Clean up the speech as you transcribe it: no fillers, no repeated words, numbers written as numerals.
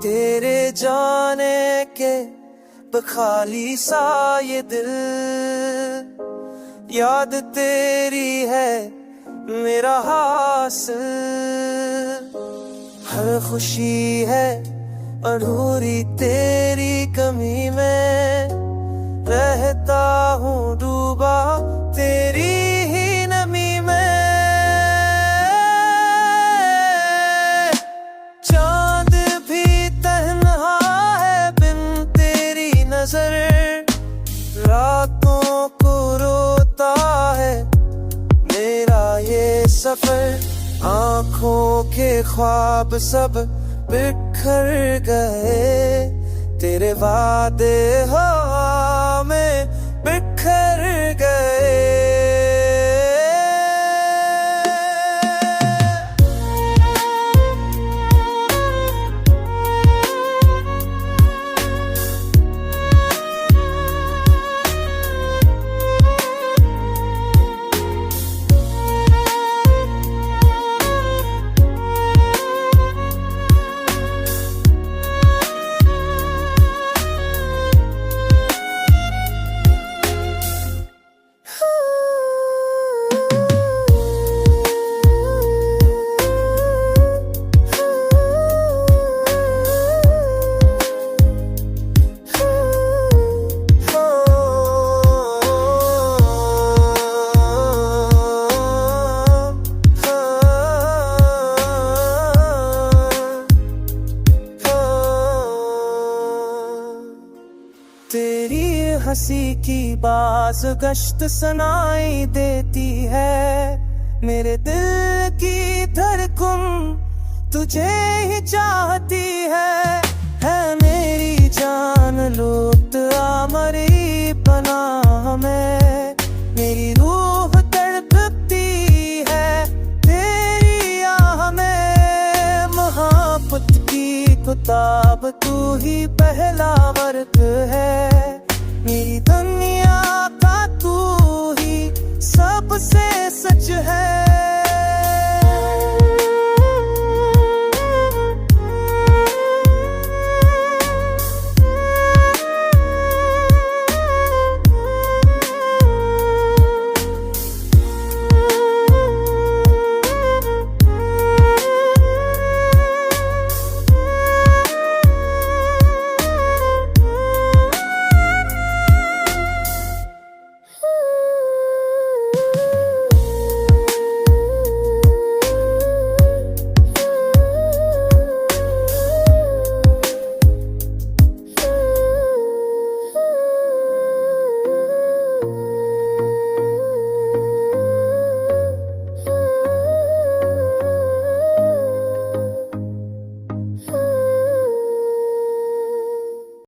तेरे जाने के बखाली सा ये दिल, याद तेरी है मेरा हासिल। हर खुशी है अधूरी तेरी कमी में, रहता हूँ डूबा तेरी ही नमी में। चांद भी तन्हा है बिन तेरी नजर, रातों को रोता है मेरा ये सफर। आँखों के ख्वाब सब बिखर गए, तेरे वादे हवा में बिखर गए। तेरी हंसी की बाज गश्त सुनाई देती है, मेरे दिल की धड़कन तुझे ही चाहती है मेरी जान लुप्त आमरी पनाह में। मेरी रूह तड़पती है तेरी आह में, मोहब्बत की किताब तू ही पहला वर्क है।